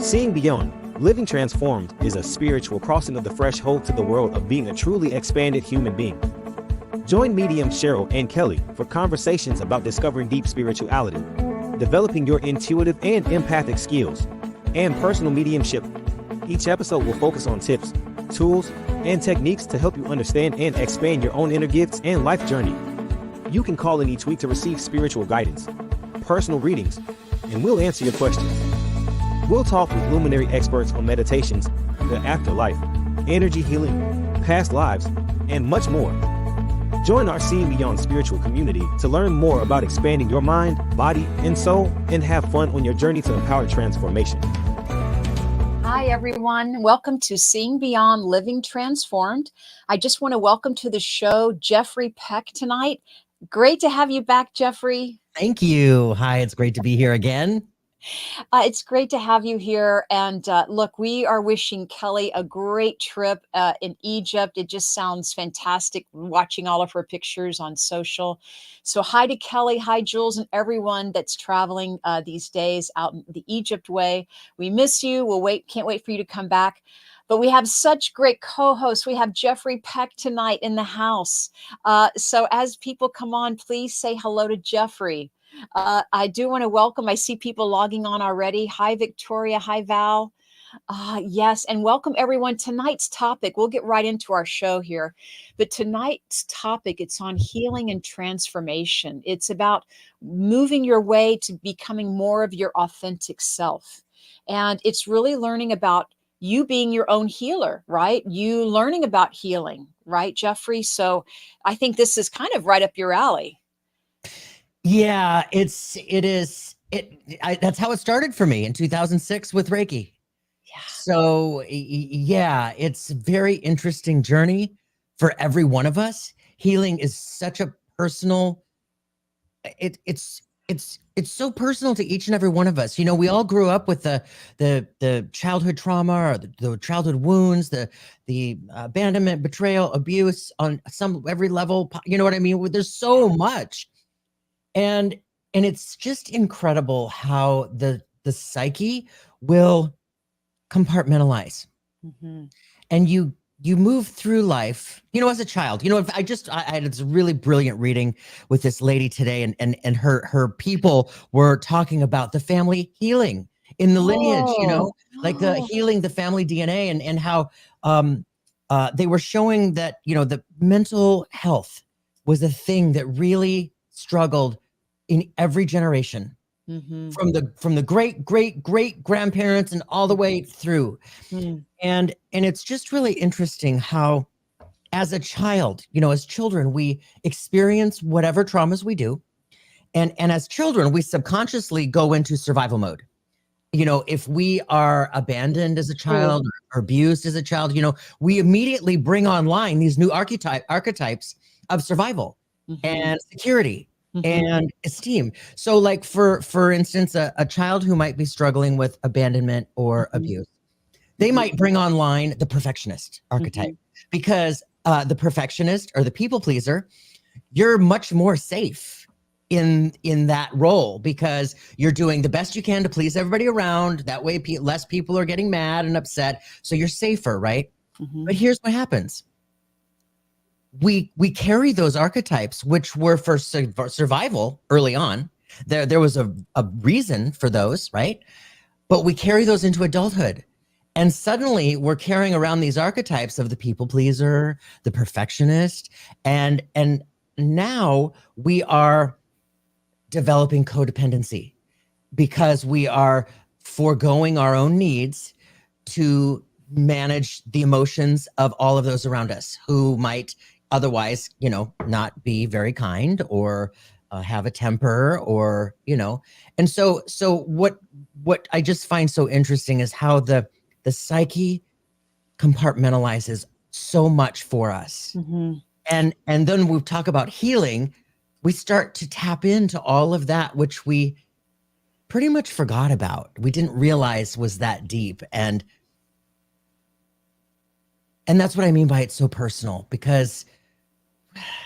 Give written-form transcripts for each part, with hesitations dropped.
Seeing beyond, living transformed is a spiritual crossing of the threshold to the world of being a truly expanded human being. Join mediums Cheryl and Kelly for conversations about discovering deep spirituality, developing your intuitive and empathic skills, and personal mediumship. Each episode will focus on tips, tools, and techniques to help you understand and expand your own inner gifts and life journey. You can call in each week to receive spiritual guidance, personal readings, and we'll answer your questions. We'll talk with luminary experts on meditations, the afterlife, energy healing, past lives, and much more. Join our Seeing Beyond spiritual community to learn more about expanding your mind, body, and soul, and have fun on your journey to empowered transformation. Hi, everyone. Welcome to Seeing Beyond Living Transformed. I just want to welcome to the show Jeffrey Peck tonight. Great to have you back, Jeffrey. Thank you. Hi, it's great to be here again. It's great to have you here. And look, we are wishing Kelly a great trip in Egypt. It just sounds fantastic watching all of her pictures on social. So hi to Kelly, hi Jules, and everyone that's traveling these days out the Egypt way. We miss you. Can't wait for you to come back. But we have such great co-hosts. We have Jeffrey Peck tonight in the house. So as people come on, please say hello to Jeffrey. I do want to welcome, I see people logging on already. Hi, Victoria. Hi, Val. Yes, and welcome everyone. Tonight's topic, we'll get right into our show here, but tonight's topic, it's on healing and transformation. It's about moving your way to becoming more of your authentic self. And it's really learning about you being your own healer, right? You learning about healing, right, Jeffrey? So I think this is kind of right up your alley. Yeah, that's how it started for me in 2006 with Reiki. Yeah. So yeah, it's a very interesting journey for every one of us. Healing is such a personal, it's so personal to each and every one of us. You know, we all grew up with the childhood trauma or the childhood wounds, the abandonment, betrayal, abuse on every level. You know what I mean? There's so much. And it's just incredible how the psyche will compartmentalize. Mm-hmm. And you move through life, you know, as a child. You know, I had this really brilliant reading with this lady today, and her people were talking about the family healing in the lineage, you know, like the healing the family DNA, and how they were showing that, you know, the mental health was a thing that really struggled in every generation, mm-hmm. from the great grandparents and all the way through. And it's just really interesting how, as a child, you know, as children, we experience whatever traumas we do, and as children, we subconsciously go into survival mode. You know, if we are abandoned as a child or abused as a child, you know, we immediately bring online these new archetypes of survival and security. And esteem. So like for instance, a child who might be struggling with abandonment or abuse, they might bring online the perfectionist archetype, because the perfectionist or the people pleaser, you're much more safe in that role, because you're doing the best you can to please everybody around. That way less people are getting mad and upset. So you're safer, right? But here's what happens. We carry those archetypes, which were for survival early on. There was a reason for those, right? But we carry those into adulthood. And suddenly we're carrying around these archetypes of the people pleaser, the perfectionist, and now we are developing codependency, because we are foregoing our own needs to manage the emotions of all of those around us who might otherwise, you know, not be very kind or have a temper, or, you know. And so what I just find so interesting is how the psyche compartmentalizes so much for us. And then we talk about healing, we start to tap into all of that which we pretty much forgot about. We didn't realize was that deep. And that's what I mean by it's so personal, because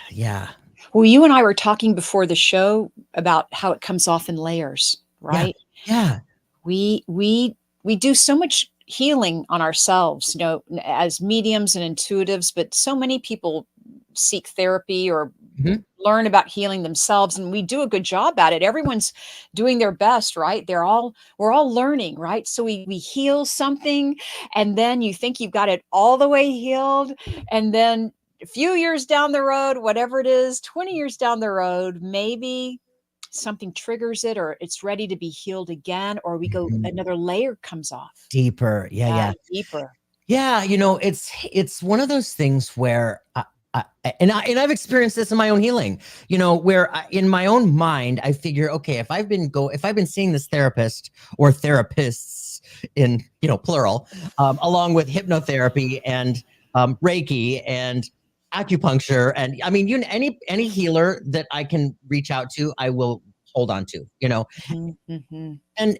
yeah. Well, you and I were talking before the show about how it comes off in layers, right? Yeah. We we do so much healing on ourselves, as mediums and intuitives, but so many people seek therapy or Mhm. learn about healing themselves, and we do a good job at it. Everyone's doing their best, right? We're all learning, right? So we heal something, and then you think you've got it all the way healed, and then a few years down the road, whatever it is, 20 years down the road, maybe something triggers it, or it's ready to be healed again, or we go, Mhm. another layer comes off. Deeper. Yeah, Yeah, yeah. deeper. Yeah, it's one of those things where and I've experienced this in my own healing, where in my own mind I figure, okay, if I've been seeing this therapist or therapists in plural, along with hypnotherapy and Reiki and acupuncture, and I mean, any healer that I can reach out to, I will hold on to, Mhm, mhm. and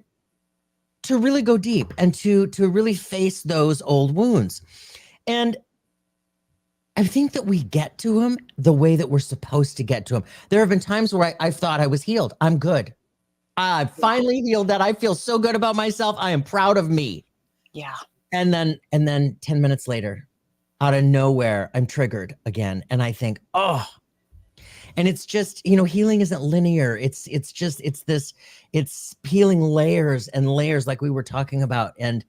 to really go deep and to really face those old wounds. And I think that we get to them the way that we're supposed to get to them. There have been times where I've thought I was healed. I'm good. I Yeah, finally healed, that I feel so good about myself. I am proud of me. yeah. And then 10 minutes later, out of nowhere, I'm triggered again. And I think, oh, and it's just, healing isn't linear. It's peeling layers and layers, like we were talking about. And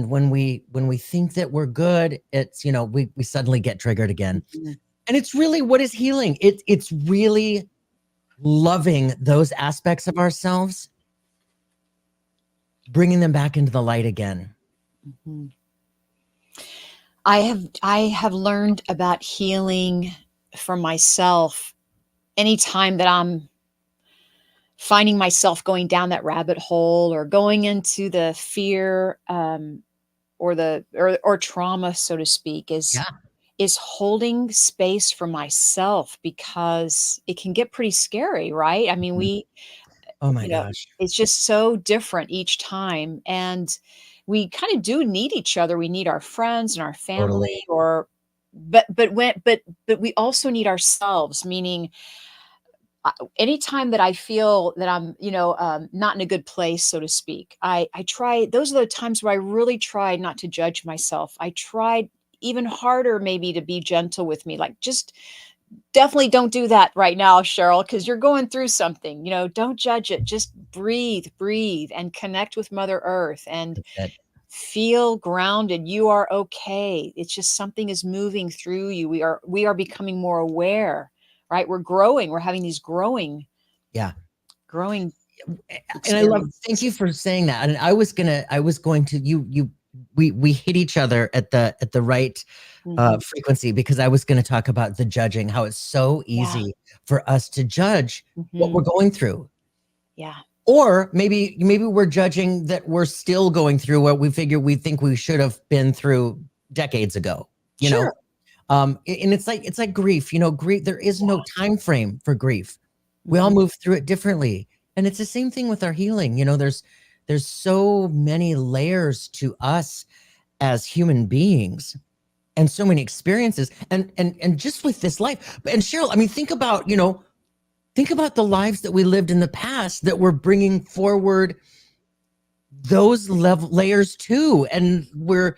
when we think that we're good, it's, we suddenly get triggered again. Mhm. And it's really, what is healing? It's really loving those aspects of ourselves, bringing them back into the light again. Mhm. I have learned about healing for myself anytime that I'm finding myself going down that rabbit hole or going into the fear, or trauma, so to speak, is Yeah. is holding space for myself, because it can get pretty scary, right? I mean, Mhm. Oh my you know, gosh. it's just so different each time, and we kind of do need each other. We need our friends and our Totally. family, or but we also need ourselves, meaning, anytime that I feel that I'm, not in a good place, so to speak, I try. Those are the times where I really try not to judge myself. I tried even harder, maybe, to be gentle with me, like, just definitely don't do that right now, Cheryl, because you're going through something. Don't judge it. Just breathe, breathe, and connect with Mother Earth, and That's it. feel grounded. You are okay. It's just something is moving through you. We are becoming more aware, right? We're growing. We're having these Yeah. growing And I love, thank experiences. you for saying that. And I was going to, we hit each other at the right Mhm. frequency, because I was going to talk about the judging, how it's so Yeah. easy for us to judge what we're Mhm. going through. Yeah. Or maybe we're judging that we're still going through what we think we should have been through decades ago, you know? Sure. And it's like grief, grief, there is no time frame for grief. We all Mhm. move through it differently. And it's the same thing with our healing. There's so many layers to us as human beings, and so many experiences, and just with this life. And Cheryl, I mean, think about the lives that we lived in the past that we're bringing forward those layers too, and we're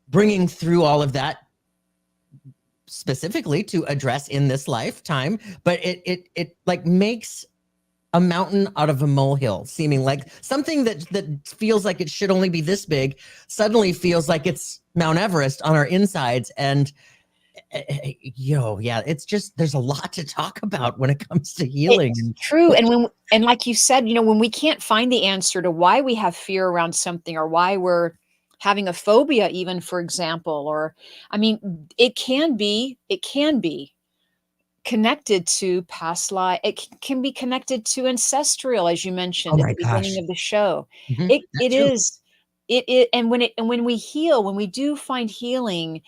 bringing through all of that specifically to address in this lifetime. But it like makes a mountain out of a molehill, seeming like something that feels like it should only be this big suddenly feels like it's Mount Everest on our insides. And yeah, it's just, there's a lot to talk about when it comes to healing. It's And true, and like you said, when we can't find the answer to why we have fear around something, or why we're having a phobia, even, for example, or, I mean, it can be connected to past life. It can be connected to ancestral, as you oh mentioned at my the beginning gosh. of the show. Mhm. That It too. is, and when we heal, when we do find healing,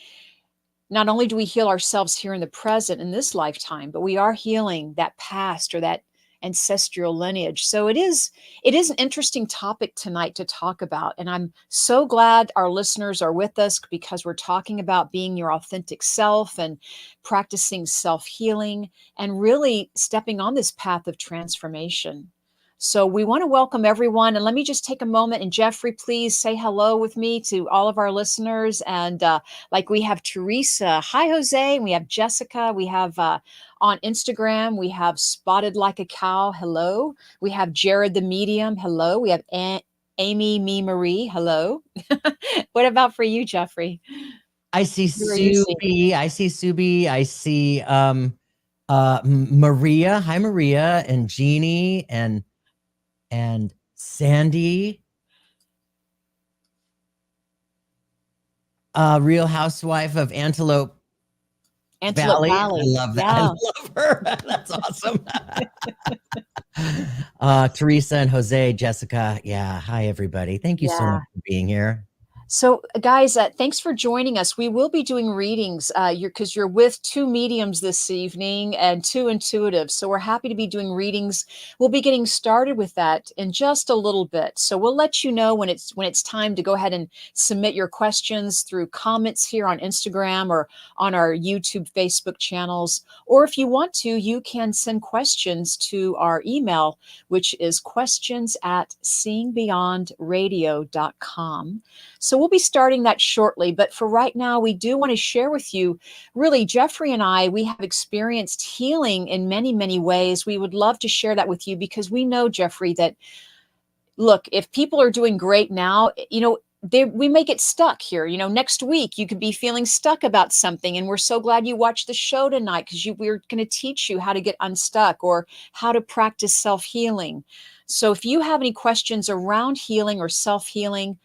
not only do we heal ourselves here in the present in this lifetime, but we are healing that past, or that ancestral lineage. So it is an interesting topic tonight to talk about. And I'm so glad our listeners are with us, because we're talking about being your authentic self and practicing self-healing and really stepping on this path of transformation. So we want to welcome everyone. And let me just take a moment. And Jeffrey, please say hello with me to all of our listeners. And like we have Teresa. Hi, Jose. And we have Jessica. We have on Instagram, we have Spotted Like a Cow. Hello. We have Jared the Medium. Hello. We have Amy Me Marie. Hello. What about for you, Jeffrey? I see Who are you seeing? Subi. I see Subi. I see Maria. Hi, Maria, and Jeannie and Sandy. Real Housewife of Antelope Antelope Valley. I Valley. love that. Yeah. I love her. That's awesome. Teresa and Jose, Jessica. Yeah. Hi, everybody. Thank you so Yeah. much for being here. So, guys, thanks for joining us. We will be doing readings because you're with two mediums this evening and two intuitives. So we're happy to be doing readings. We'll be getting started with that in just a little bit. So we'll let you know when it's time to go ahead and submit your questions through comments here on Instagram or on our YouTube, Facebook channels. Or if you want to, you can send questions to our email, which is questions@seeingbeyondradio.com. So we'll be starting that shortly. But for right now, we do want to share with you, really, Jeffrey and I, we have experienced healing in many, many ways. We would love to share that with you because we know, Jeffrey, that, look, if people are doing great now, we may get stuck here. Next week you could be feeling stuck about something. And we're so glad you watched the show tonight because we're going to teach you how to get unstuck or how to practice self-healing. So if you have any questions around healing or self-healing,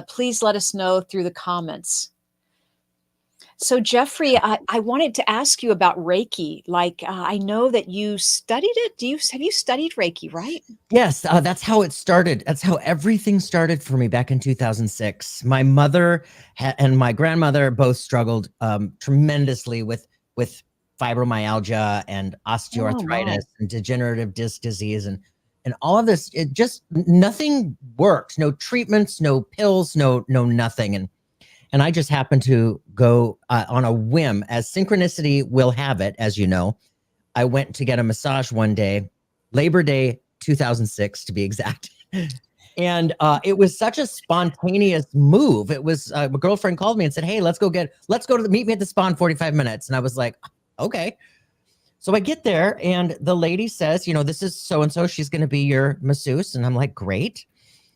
please let us know through the comments. So, Jeffrey, I wanted to ask you about Reiki. I know that you studied it. Have you studied Reiki, right? Yes, that's how it started. That's how everything started for me back in 2006. My mother and my grandmother both struggled tremendously with fibromyalgia and osteoarthritis and degenerative disc disease and all of this. It just nothing worked. No treatments, no pills, no nothing. And I just happened to go on a whim, as synchronicity will have it, as you know. I went to get a massage one day, Labor Day 2006 to be exact. And it was such a spontaneous move. It was a girlfriend called me and said, "Hey, let's go meet me at the spa in 45 minutes." And I was like, okay. So I get there and the lady says, "This is so-and-so. She's going to be your masseuse." And I'm like, great.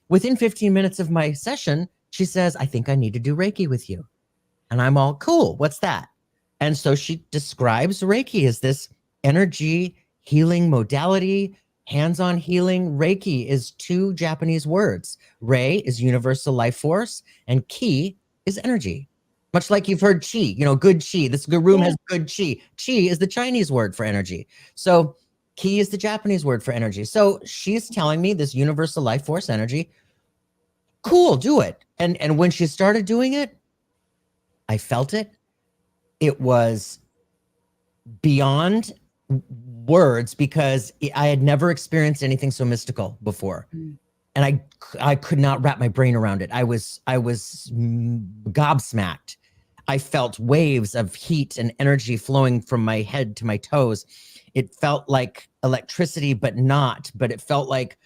Within 15 minutes of my session, she says, "I think I need to do Reiki with you." And I'm all, cool. What's that? And so she describes Reiki as this energy healing modality, hands-on healing. Reiki is two Japanese words. Rei is universal life force, and ki is energy. Much like you've heard chi, good chi. This good room has good chi. Chi is the Chinese word for energy. So ki is the Japanese word for energy. So she's telling me this universal life force energy. Cool, do it. And when she started doing it, I felt it. It was beyond words because I had never experienced anything so mystical before. And I could not wrap my brain around it. I was gobsmacked. I felt waves of heat and energy flowing from my head to my toes. It felt like electricity, but it felt like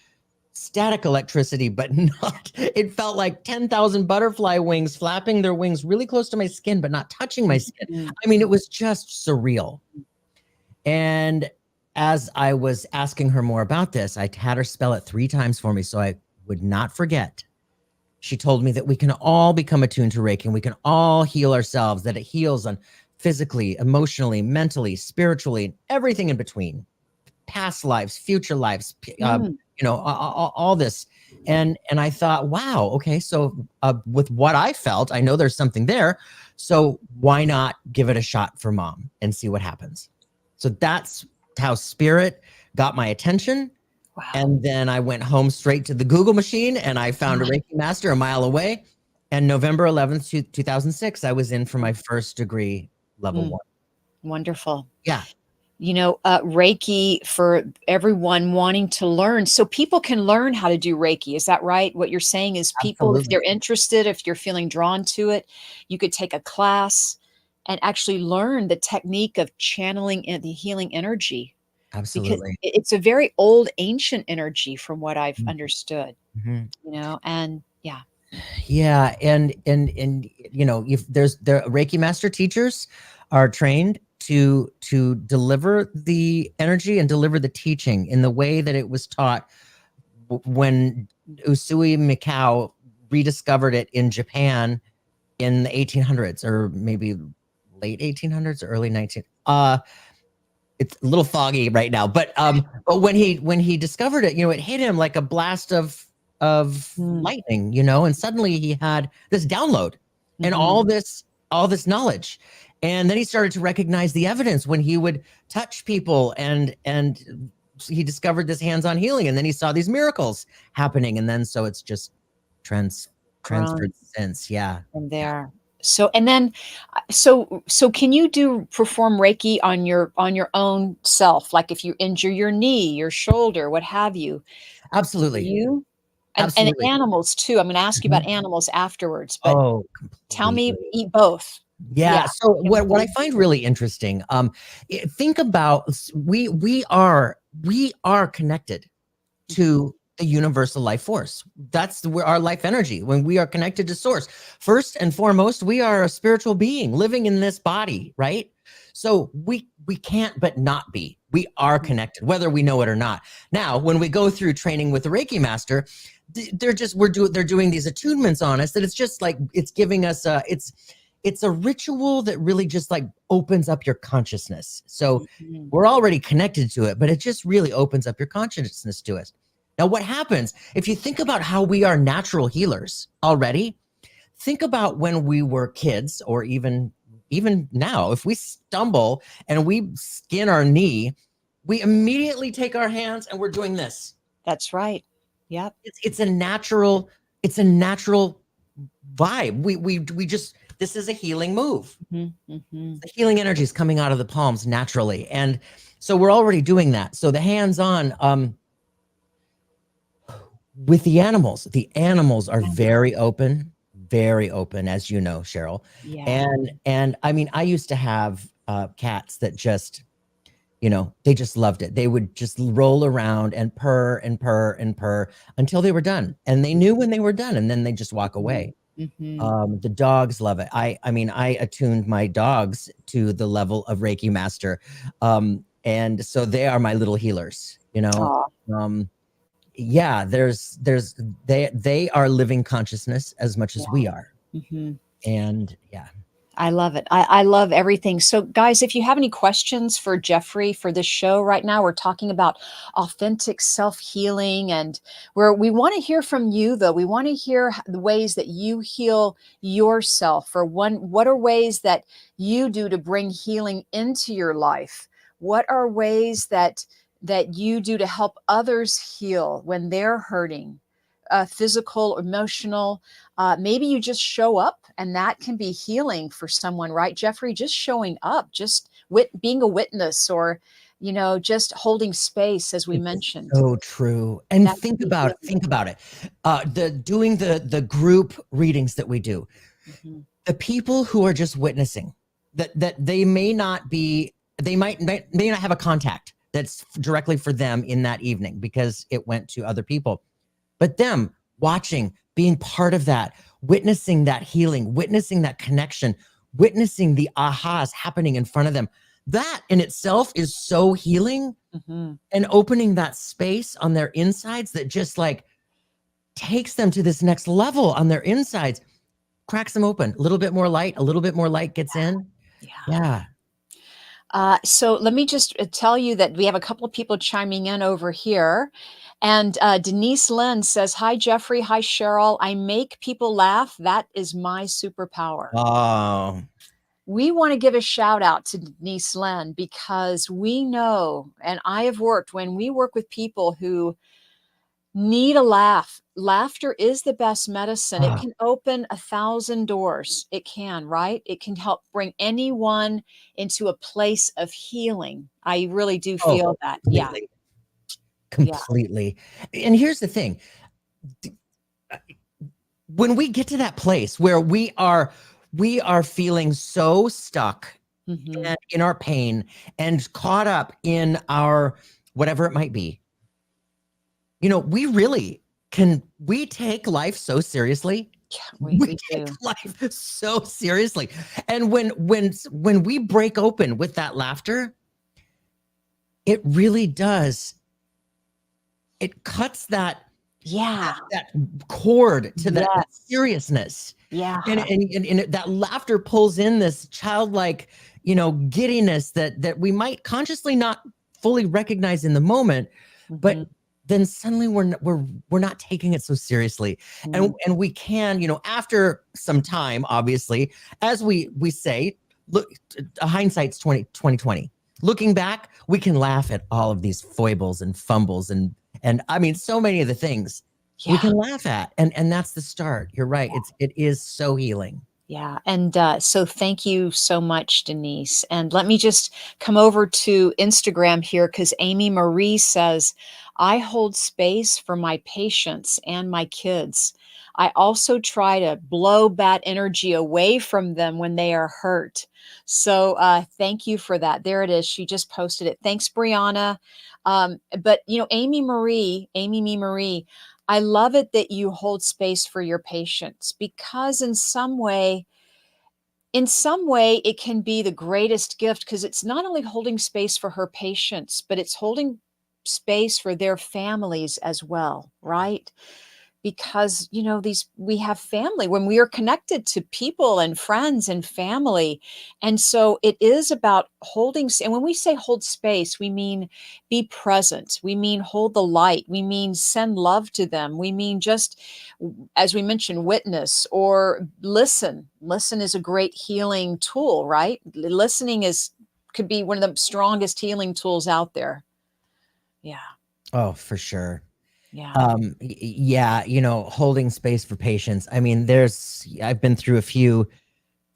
static electricity, but not. It felt like 10,000 butterfly wings flapping their wings really close to my skin, but not touching my skin. I mean, it was just surreal. And as I was asking her more about this, I had her spell it 3 times for me so I would not forget. She told me that we can all become attuned to Reiki and we can all heal ourselves, that it heals on physically, emotionally, mentally, spiritually, everything in between, past lives, future lives, all this. And I thought, wow, okay, so with what I felt, I know there's something there. So why not give it a shot for Mom and see what happens? So that's how spirit got my attention. Wow. And then I went home straight to the Google machine and I found a Reiki master a mile away. And November 11th, 2006, I was in for my first degree, level 1. Wonderful. Yeah. Reiki for everyone wanting to learn. So people can learn how to do Reiki. Is that right? What you're saying is people, Absolutely. If they're interested, if you're feeling drawn to it, you could take a class and actually learn the technique of channeling the healing energy. because Absolutely. it's a very old, ancient energy from what I've understood, Mhm. and yeah. Yeah, and if there Reiki master teachers are trained to deliver the energy and deliver the teaching in the way that it was taught when Usui Mikao rediscovered it in Japan in the 1800s, or maybe late 1800s or early 19. It's a little foggy right now, but when he discovered it, it hit him like a blast of Mm. lightning, and suddenly he had this download and Mhm. all this knowledge. And then he started to recognize the evidence when he would touch people, and he discovered this hands-on healing, and then he saw these miracles happening, and then so it's just transferred Grown since. Yeah. from there. So and then so can you perform Reiki on your own self? Like if you injure your knee, your shoulder, what have you? Absolutely. You and Absolutely. animals too. I'm gonna ask you about Mhm. animals afterwards, but Oh, tell me completely. eat both. Yeah. Yeah. So Can we what I find really interesting, think about we are connected Mhm. to the universal life force. That's where our life energy. When we are connected to source, first and foremost, we are a spiritual being living in this body, right? So we can't but not be. We are Mhm. connected, whether we know it or not. Now, when we go through training with the Reiki master, they're doing these attunements on us that it's just like it's giving us it's a ritual that really just like opens up your consciousness. So Mhm. we're already connected to it, but it just really opens up your consciousness to us. Now, what happens if you think about how we are natural healers already? Think about when we were kids, or even now, if we stumble and we skin our knee, we immediately take our hands and we're doing this. That's right. Yep. It's a natural vibe. We just this is a healing move. Mhm. Mhm. The healing energy is coming out of the palms naturally, and so we're already doing that. So the hands-on with the animals are very open, as you know, Cheryl. Yeah. And I mean, I used to have cats that just, they just loved it. They would just roll around and purr and purr and purr until they were done, and they knew when they were done, and then they just walk away. Mhm. The dogs love it. I mean, I attuned my dogs to the level of Reiki master, and so they are my little healers. Aw, Um, yeah, they are living consciousness as much as we yeah. are. Mhm. And yeah. I love it. I love everything. So, guys, if you have any questions for Jeffrey for this show right now, we're talking about authentic self healing, and we want to hear from you. Though we want to hear the ways that you heal yourself. For one, what are ways that you do to bring healing into your life? What are ways that you do to help others heal when they're hurting, physical, emotional? Maybe you just show up, and that can be healing for someone, right, Jeffrey? Just showing up, just being a witness, or just holding space, as we It's mentioned. so true. And That can be healing. think about it. The group readings that we do, Mhm. the people who are just witnessing, that they may not be, they may not have a contact that's directly for them in that evening because it went to other people. But them watching, being part of that, witnessing that healing, witnessing that connection, witnessing the ahas happening in front of them, that in itself is so healing, Mhm. and opening that space on their insides that just like takes them to this next level on their insides, cracks them open. A little bit more light gets in. Yeah. Yeah. So let me just tell you that we have a couple of people chiming in over here. And Denise Lynn says, "Hi, Jeffrey. Hi, Cheryl. I make people laugh. That is my superpower." Oh, We want to give a shout out to Denise Lynn, because we know, and I have worked, when we work with people who need a laugh, laughter is the best medicine. It oh, can open 1,000 doors. It can, right? It can help bring anyone into a place of healing. I really do oh, feel that. Yeah. completely, Yeah. completely. And here's the thing. When we get to that place where we are feeling so stuck Mhm. and in our pain and caught up in our whatever it might be. We really we take life so seriously. Yeah, We we take do. life so seriously. And when we break open with that laughter, it really does. It cuts Yeah. that cord to that Yes. seriousness. Yeah. And that laughter pulls in this childlike, giddiness that we might consciously not fully recognize in the moment, but Mhm. then suddenly we're not taking it so seriously. Mm. And we can, after some time, obviously, as we say, look, hindsight's 2020. Looking back, we can laugh at all of these foibles and fumbles and I mean so many of the things we Yeah. can laugh at, and that's the start. You're right. It is so healing. Yeah. And so thank you so much, Denise. And let me just come over to Instagram here because Amy Marie says, I hold space for my patients and my kids. I also try to blow bad energy away from them when they are hurt. So thank you for that. There it is. She just posted it. Thanks, Brianna. But, Amy Marie, I love it that you hold space for your patients because in some way it can be the greatest gift because it's not only holding space for her patients, but it's holding space for their families as well, right? Because these we have family when we are connected to people and friends and family, and so it is about and when we say hold space, we mean be present, we mean hold the light, we mean send love to them, we mean just as we mentioned, witness or listen is a great healing tool, right? Listening is could be one of the strongest healing tools out there. Yeah. Oh, for sure. Yeah. Yeah, holding space for patients. I mean, I've been through a few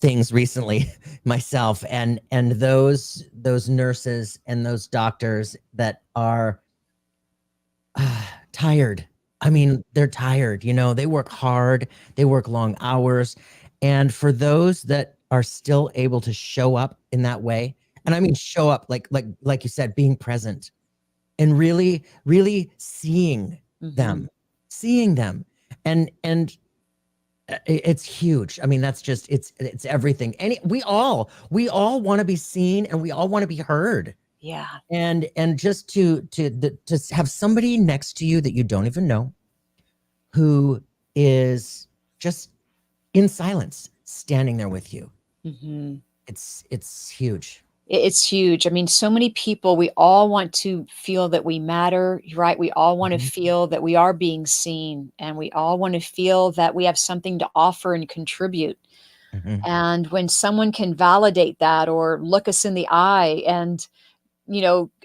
things recently myself, and those nurses and those doctors that are tired. I mean, they're tired, they work hard, they work long hours. And for those that are still able to show up in that way, and I mean show up like you said, being present and really, really Mhm. them, seeing them. And it's huge. I mean, that's just it's everything. We all want to be seen and we all want to be heard. Yeah. And just to have somebody next to you that you don't even know who is just in silence standing there with you. Mhm. It's huge. It's huge. I mean, so many people, we all want to feel that we matter, right? We all want to Mhm, feel that we are being seen, and we all want to feel that we have something to offer and contribute. mhm, And when someone can validate that or look us in the eye and,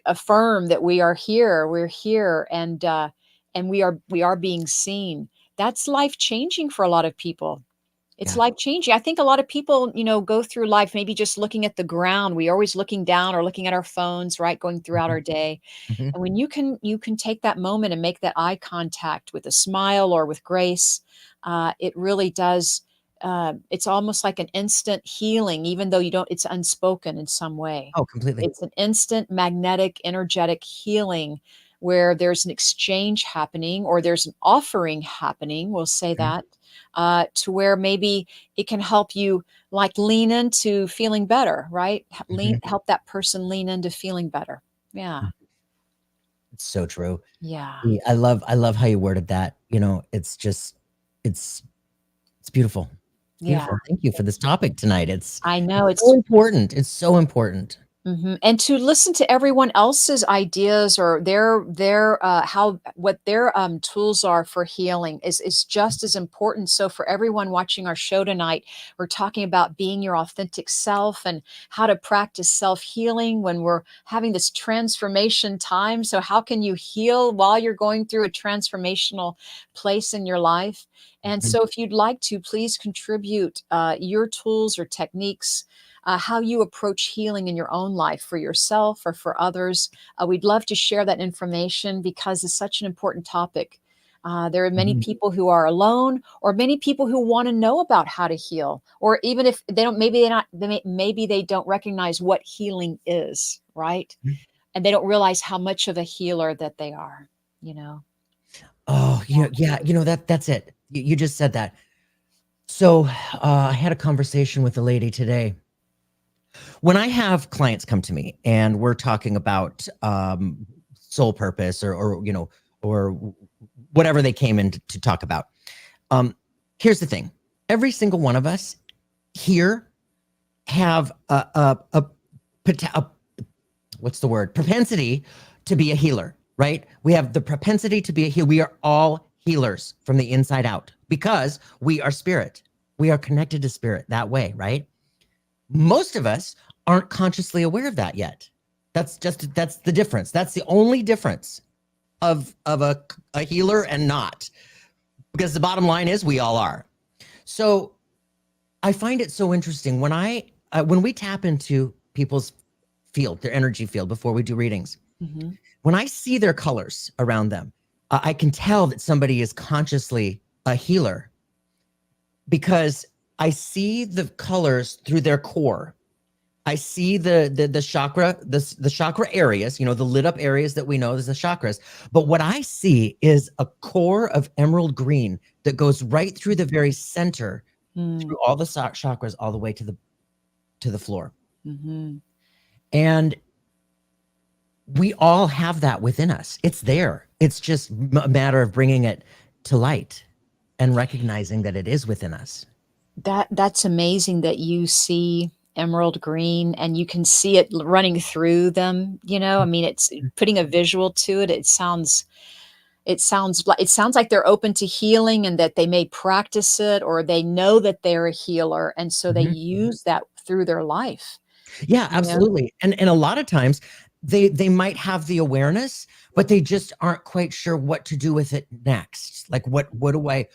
affirm that we're here, and we are being seen, that's life changing for a lot of people. It's yeah. life changing. I think a lot of people, go through life maybe just looking at the ground. We're always looking down or looking at our phones, right? Going throughout Mhm, our day. mhm, And when you can take that moment and make that eye contact with a smile or with grace, it really does. It's almost like an instant healing, even though you don't. It's unspoken in some way. oh, completely. It's an instant magnetic, energetic healing where there's an exchange happening or there's an offering happening. We'll say Mhm, that to where maybe it can help you like lean into feeling better, right? mhm. Help that person lean into feeling better. Yeah. It's so true. Yeah. I love how you worded that. It's just it's it's beautiful. It's Yeah. beautiful. Thank you for this topic tonight. It's I know it's so it's important. It's so important. And to listen to everyone else's ideas or their how what their tools are for healing is just as important. So for everyone watching our show tonight, we're talking about being your authentic self and how to practice self healing when we're having this transformation time. So how can you heal while you're going through a transformational place in your life? And Mhm, so if you'd like to, please contribute your tools or techniques, how you approach healing in your own life for yourself or for others. We'd love to share that information because it's such an important topic. There are many Mhm. people who are alone, or many people who want to know about how to heal, or even if they don't, maybe they don't recognize what healing is, right? And they don't realize how much of a healer that they are, you know. Oh, yeah, that's it. You just said that. So, I had a conversation with a lady today. When I have clients come to me and we're talking about soul purpose or whatever they came in to talk about, um, here's the thing: every single one of us here have a what's the word? Propensity to be a healer, right? We have the propensity to be a healer. We are all healers from the inside out because we are spirit. We are connected to spirit that way, right? Most of us aren't consciously aware of that yet. That's the difference. That's the only difference of a healer and not, because the bottom line is we all are. So I find it so interesting when we tap into people's field, their energy field, before we do readings. Mm-hmm. When I see their colors around them, I can tell that somebody is consciously a healer because I see the colors through their core. I see the chakra, the chakra areas, the lit up areas that we know as the chakras. But what I see is a core of emerald green that goes right through the very center, through all the chakras, all the way to the floor. Mm-hmm. And we all have that within us. It's there. It's just a matter of bringing it to light and recognizing that it is within us. That's amazing that you see emerald green and you can see it running through them, you know. I mean, it's putting a visual to it. It sounds like they're open to healing and that they may practice it, or they know that they're a healer, and so they Mhm. use that through their life, Yeah, you know. absolutely. And a lot of times they might have the awareness, but they just aren't quite sure what to do with it next. Like what do I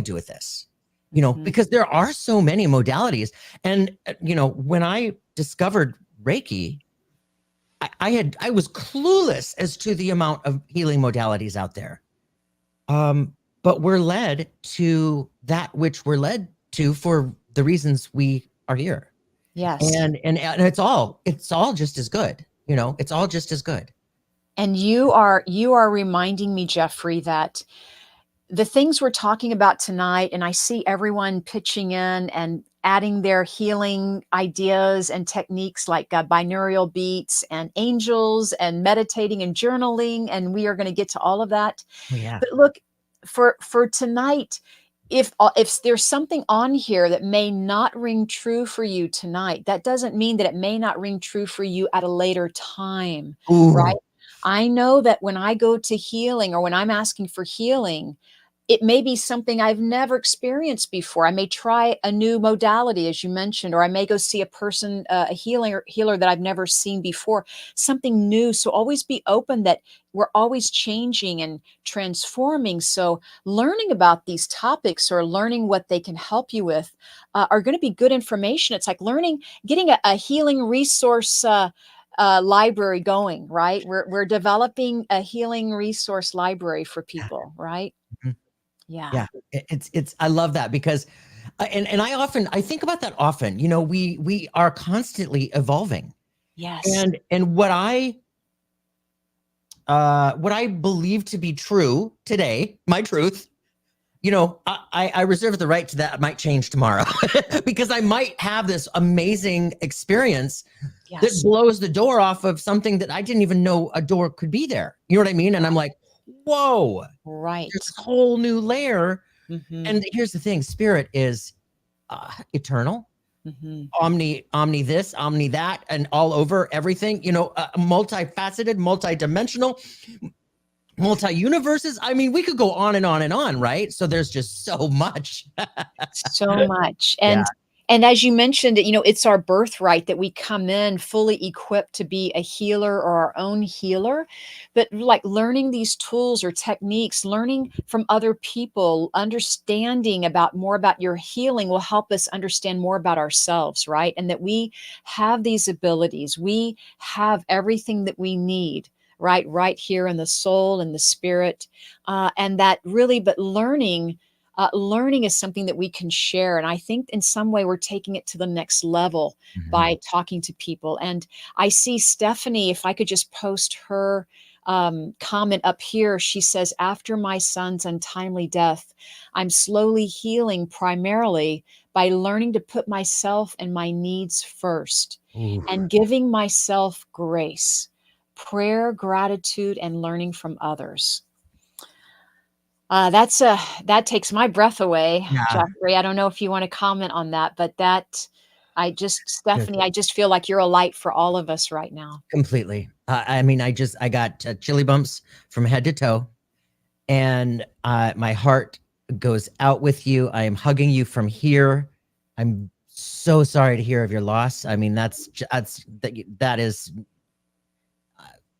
do with this? Mhm. Because there are so many modalities. And when I discovered Reiki, I was clueless as to the amount of healing modalities out there. But we're led to that which we're led to for the reasons we are here. Yes. And it's all just as good. It's all just as good. And you are reminding me, Jeffrey, that the things we're talking about tonight, and I see everyone pitching in and adding their healing ideas and techniques like binaural beats and angels and meditating and journaling, and we are going to get to all of that. Oh yeah. But look, for tonight, if there's something on here that may not ring true for you tonight, that doesn't mean that it may not ring true for you at a later time, right? Ooh. I know that when I go to healing or when I'm asking for healing, it may be something I've never experienced before. I may try a new modality, as you mentioned, or I may go see a person, a healer that I've never seen before, something new. So always be open that we're always changing and transforming. So learning about these topics or learning what they can help you with are going to be good information. It's like getting a healing resource. Library going, right? We're developing a healing resource library for Yeah. people, right? Mhm. Yeah. Yeah. It's I love that because and I think about that often. We are constantly evolving. Yes. And what I believe to be true today, my truth, I reserve the right to that. It might change tomorrow because I might have this amazing experience that Yes. blows the door off of something that I didn't even know a door could be there. You know what I mean? And I'm like, whoa, there's Right. this whole new layer. Mhm. And here's the thing: spirit is eternal, Mhm. omni this, omni that, and all over everything. Multifaceted, multidimensional, multi-universes. I mean, we could go on and on and on, right? So there's just so much. So much. Yeah. And as you mentioned, it's our birthright that we come in fully equipped to be a healer or our own healer. But like learning these tools or techniques, learning from other people, understanding about more about your healing will help us understand more about ourselves, right? And that we have these abilities. We have everything that we need. right here in the soul and the spirit. And that really, but learning is something that we can share. And I think in some way we're taking it to the next level by talking to people. And I see Stephanie, if I could just post her comment up here. She says, after my son's untimely death, I'm slowly healing primarily by learning to put myself and my needs first and giving myself grace, prayer, gratitude, and learning from others. That takes my breath away, Yeah. Jeffrey. I don't know if you want to comment on that, but Stephanie, I just feel like you're a light for all of us right now. Completely. I mean, I got chilly bumps from head to toe, and my heart goes out with you. I am hugging you from here. I'm so sorry to hear of your loss. I mean, that is,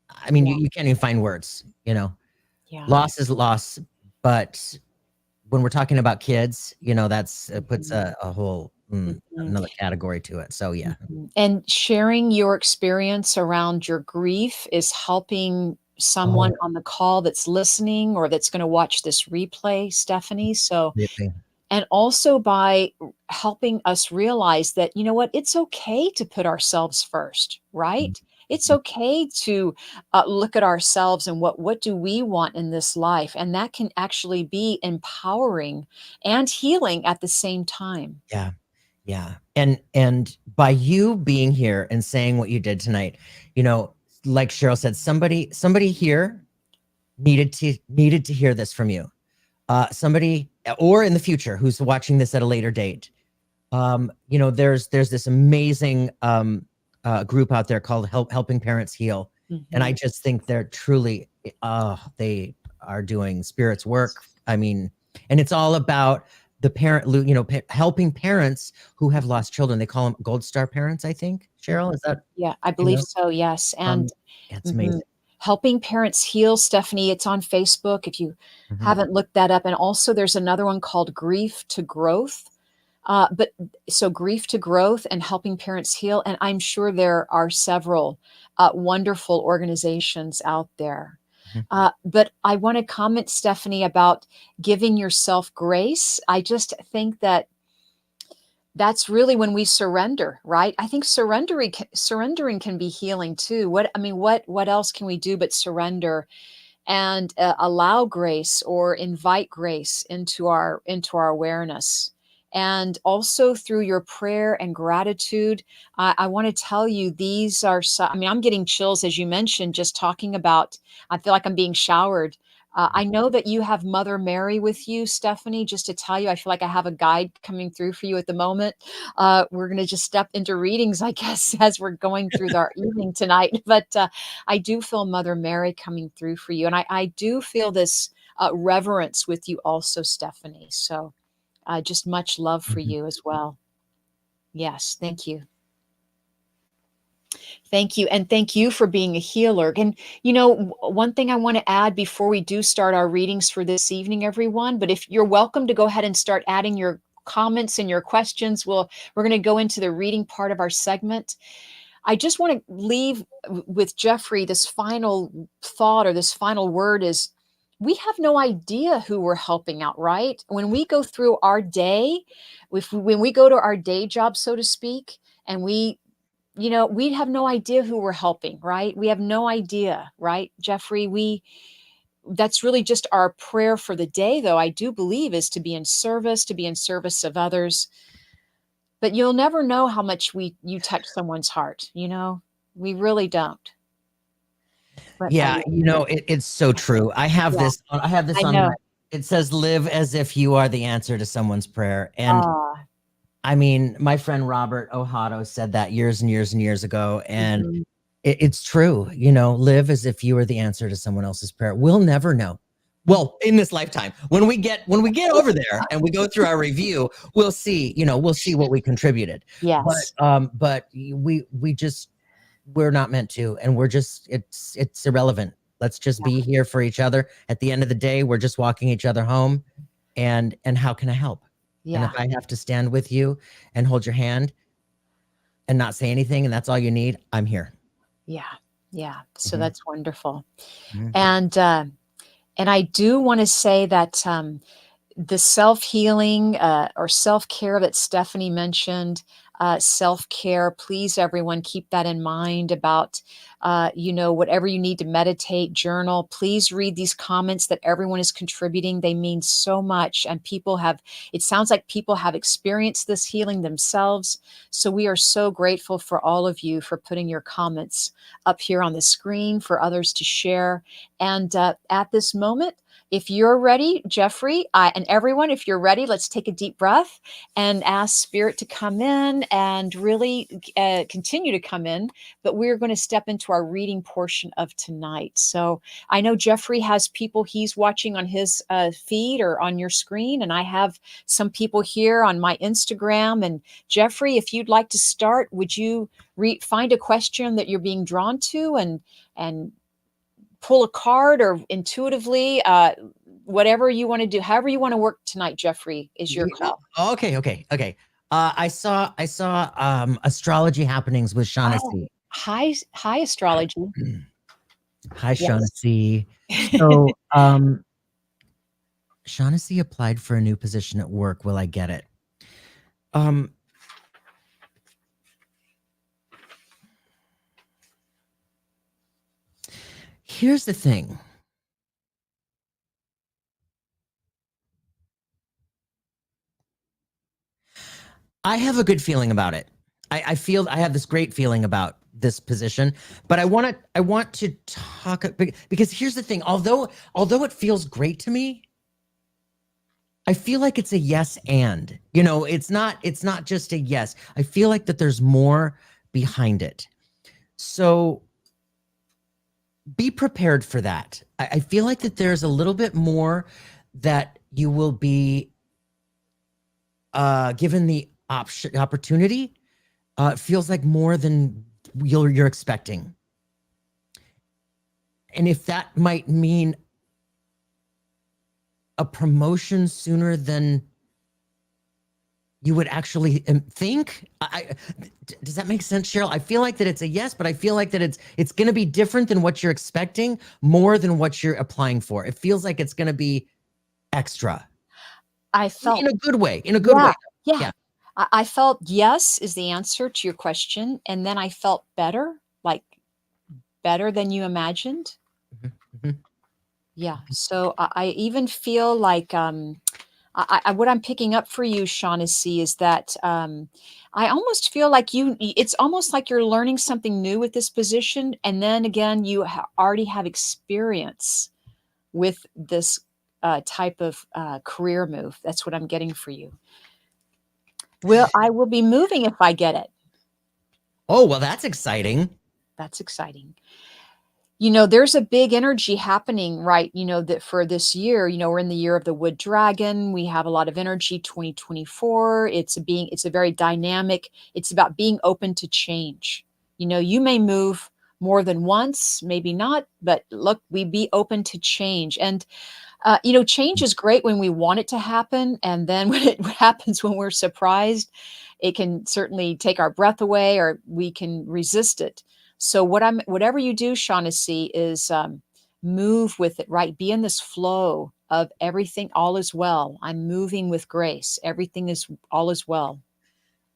I mean, Yeah. you can't even find words, Yeah. Loss is loss, but when we're talking about kids, that's it puts a whole another category to it. So yeah. And sharing your experience around your grief is helping someone on the call that's listening or that's going to watch this replay, Stephanie. So, and also by helping us realize that, you know what, it's okay to put ourselves first, right? It's okay to look at ourselves and what do we want in this life? And that can actually be empowering and healing at the same time. Yeah. Yeah. And by you being here and saying what you did tonight, like Cheryl said, somebody here needed to hear this from you. Somebody, or in the future, who's watching this at a later date. There's this amazing group out there called Helping Parents Heal. And I just think they're truly, they are doing spirit's work. I mean, and it's all about the parent, helping parents who have lost children. They call them Gold Star parents, I think. Cheryl, is that? Yeah, I believe so. Yes. And it's amazing. Helping Parents Heal, Stephanie, it's on Facebook if you haven't looked that up. And also there's another one called Grief to Growth. So Grief to Growth and Helping Parents Heal. And I'm sure there are several wonderful organizations out there. But I want to comment, Stephanie, about giving yourself grace. I just think that's really when we surrender, right? I think surrendering can be healing too. What else can we do but surrender and allow grace or invite grace into our awareness? And also through your prayer and gratitude, I want to tell you, these are, I'm getting chills as you mentioned, just talking about, I feel like I'm being showered. I know that you have Mother Mary with you, Stephanie, just to tell you, I feel like I have a guide coming through for you at the moment. We're going to just step into readings, I guess, as we're going through our evening tonight. But I do feel Mother Mary coming through for you. And I do feel this reverence with you also, Stephanie. So just much love for you as well. Yes, thank you. Thank you. And thank you for being a healer. And, one thing I want to add before we do start our readings for this evening, everyone, but if you're welcome to go ahead and start adding your comments and your questions, we're going to go into the reading part of our segment. I just want to leave with Jeffrey this final thought, or this final word is, we have no idea who we're helping out, right? When we go through our day, when we go to our day job, so to speak, and we have no idea who we're helping, right? We have no idea, right, Jeffrey? That's really just our prayer for the day, though, I do believe, is to be in service of others. But you'll never know how much you touch someone's heart, we really don't. But yeah, it's so true. I have this on it says, live as if you are the answer to someone's prayer. And I mean, my friend Robert Ohado said that years and years and years ago. And it's true, live as if you are the answer to someone else's prayer. We'll never know. Well, in this lifetime, when we get over there and we go through our review, we'll see what we contributed. Yes. But we're not meant to, and it's irrelevant. Let's just be here for each other. At the end of the day, we're just walking each other home. And how can I help? Yeah. And if I have to stand with you and hold your hand and not say anything, and that's all you need, I'm here. Yeah. Yeah. So Mhm, that's wonderful. mhm. And, uh, and I do want to say that the self-healing or self-care that Stephanie mentioned, self-care, please everyone keep that in mind about, whatever you need to meditate, journal, please read these comments that everyone is contributing. They mean so much. And it sounds like people have experienced this healing themselves. So we are so grateful for all of you for putting your comments up here on the screen for others to share. And at this moment, if you're ready, Jeffrey, and everyone, if you're ready, let's take a deep breath and ask Spirit to come in and really continue to come in. But we're going to step into our reading portion of tonight. So I know Jeffrey has people he's watching on his feed or on your screen, and I have some people here on my Instagram. And Jeffrey, if you'd like to start, would you find a question that you're being drawn to and pull a card or intuitively, whatever you want to do, however you want to work tonight, Jeffrey, is your call. Okay. I saw astrology happenings with Oh, Shaughnessy. high astrology. Hi, Yes. Shaughnessy. So, Shaughnessy applied for a new position at work. Will I get it? Um, Here's the thing. I have a good feeling about it. I feel I have this great feeling about this position, but I want to talk because here's the thing. Although it feels great to me, I feel like it's a yes and. It's not just a yes. I feel like that there's more behind it. So be prepared for that. I feel like that there's a little bit more that you will be given the opportunity. It feels like more than you're expecting. And if that might mean a promotion sooner than you would actually think, does that make sense, Cheryl? I feel like that it's a yes, but I feel like that it's going to be different than what you're expecting, more than what you're applying for. It feels like it's going to be extra I felt, in a good way. In a good yeah, way. yeah. Yeah. I felt yes is the answer to your question. And then I felt better, like better than you imagined. Mhm, mhm. Yeah. So I even feel like what I'm picking up for you, Shaughnessy, is that I almost feel like it's almost like you're learning something new with this position. And then again, you already have experience with this type of career move. That's what I'm getting for you. I will be moving if I get it. Oh, well, that's exciting. That's exciting. There's a big energy happening, right? That for this year, we're in the year of the wood dragon. We have a lot of energy, 2024. It's a very dynamic, it's about being open to change. You may move more than once, maybe not, but look, we be open to change. And change is great when we want it to happen. And then when it happens, when we're surprised, it can certainly take our breath away or we can resist it. So whatever you do, Shaughnessy, is move with it, right? Be in this flow of everything. All is well. I'm moving with grace. Everything is all is well.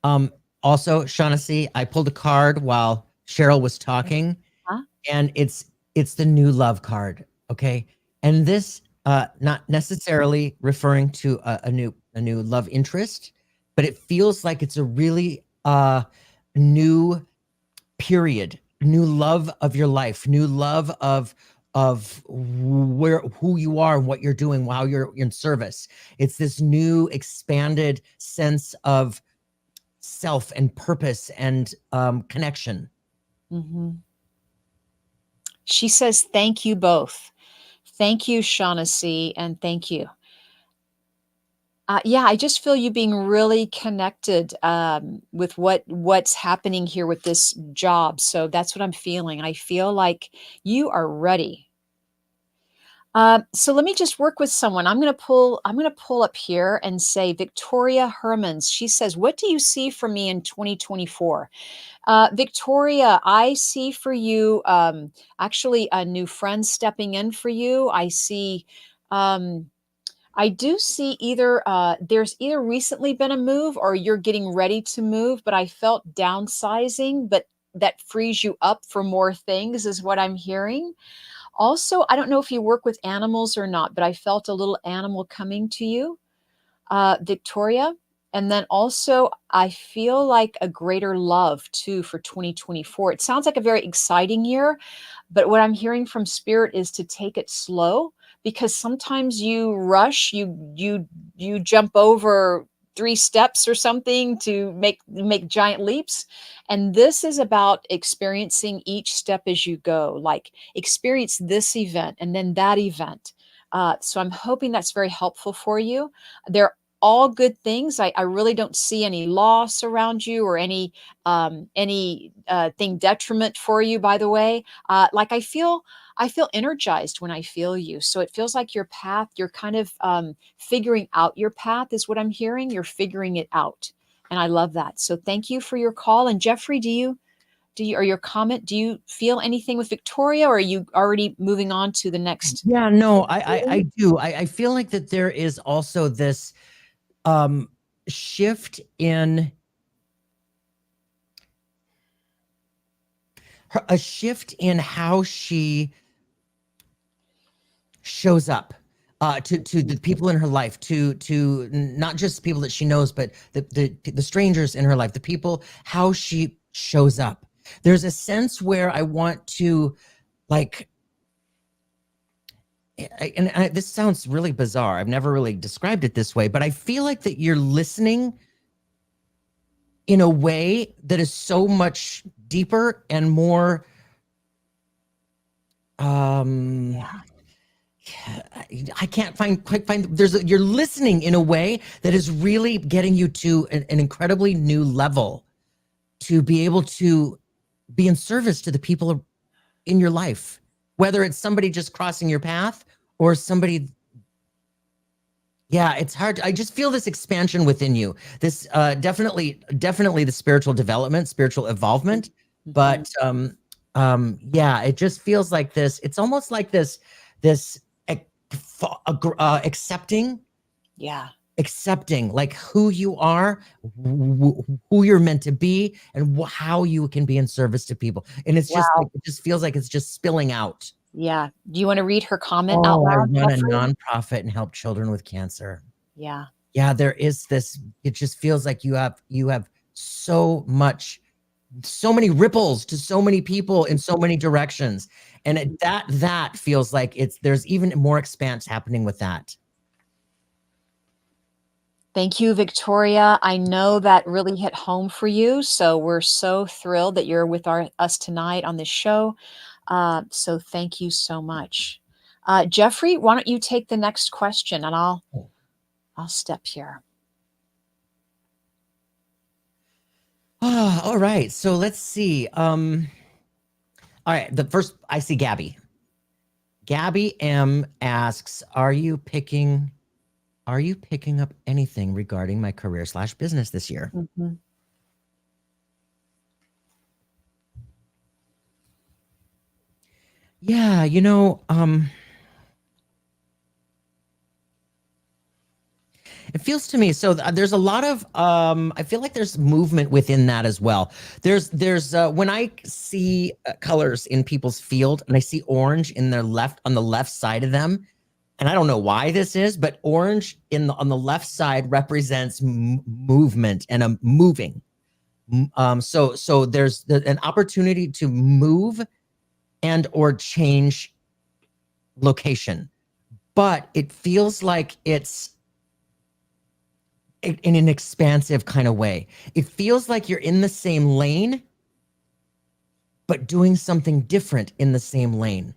Um, Also, Shaughnessy, I pulled a card while Cheryl was talking, Huh? and it's the new love card. Okay. And this not necessarily referring to a new love interest, but it feels like it's a really new period, new love of your life, new love of who you are and what you're doing while you're in service. It's this new expanded sense of self and purpose and connection. Hmm. She says, thank you both. Thank you, Shaughnessy, and thank you. Yeah, I just feel you being really connected with what's happening here with this job. So that's what I'm feeling. I feel like you are ready. So let me just work with someone. I'm going to pull up here and say Victoria Hermans. She says, "What do you see for me in 2024?" Victoria, I see for you actually a new friend stepping in for you. Um, I do see either there's either recently been a move or you're getting ready to move, but I felt downsizing, but that frees you up for more things, is what I'm hearing. Also, I don't know if you work with animals or not, but I felt a little animal coming to you, Victoria. And then also, I feel like a greater love too for 2024. It sounds like a very exciting year, but what I'm hearing from spirit is to take it slow, because sometimes you rush, you jump over 3 steps or something to make giant leaps. And this is about experiencing each step as you go, like experience this event and then that event. So I'm hoping that's very helpful for you. They're all good things. I really don't see any loss around you or any thing detriment for you, by the way. Like I feel energized when I feel you. So it feels like your path, you're kind of figuring out your path, is what I'm hearing. You're figuring it out. And I love that. So thank you for your call. And Jeffrey, or your comment, do you feel anything with Victoria, or are you already moving on to the next? Yeah, no, I do. I feel like that there is also this shift in a shift in how she shows up to the people in her life, to not just people that she knows, but the strangers in her life, the people, how she shows up. There's a sense where I want to, like, this sounds really bizarre. I've never really described it this way, but I feel like that you're listening in a way that is so much deeper and more I can't quite find you're listening in a way that is really getting you to an incredibly new level to be able to be in service to the people in your life, whether it's somebody just crossing your path or somebody. Yeah, it's hard. I just feel this expansion within you. This definitely the spiritual development, spiritual involvement. But yeah, it just feels like this. It's almost like this accepting. Yeah. Accepting like who you are, who you're meant to be, and how you can be in service to people. And it's just like, it just feels like it's just spilling out. Yeah. Do you want to read her comment out loud? I run a nonprofit and help children with cancer. Yeah. Yeah, there is this, it just feels like you have so many ripples to so many people in so many directions. And that feels like there's even more expanse happening with that. Thank you, Victoria. I know that really hit home for you. So we're so thrilled that you're with us tonight on this show. So thank you so much. Jeffrey, why don't you take the next question, and I'll step here. All right. So let's see. All right. The first, I see Gabby. Gabby M asks, are you picking up anything regarding my career/business this year? Mm-hmm. Yeah, it feels to me, so there's a lot of I feel like there's movement within that as well. There's when I see colors in people's field and I see orange on the left side of them, and I don't know why this is, but orange on the left side represents movement and a moving. So there's an opportunity to move and or change location, but it feels like it's in an expansive kind of way. It feels like you're in the same lane, but doing something different in the same lane.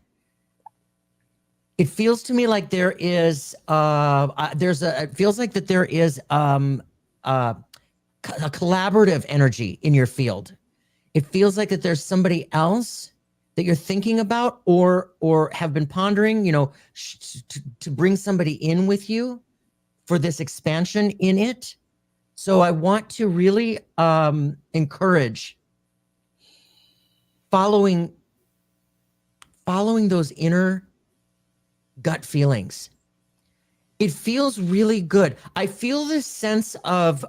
It feels to me like there is it feels like that there is a collaborative energy in your field. It feels like that there's somebody else that you're thinking about or have been pondering, you know, to bring somebody in with you for this expansion in it. So I want to really encourage following those inner gut feelings. It feels really good. I feel this sense of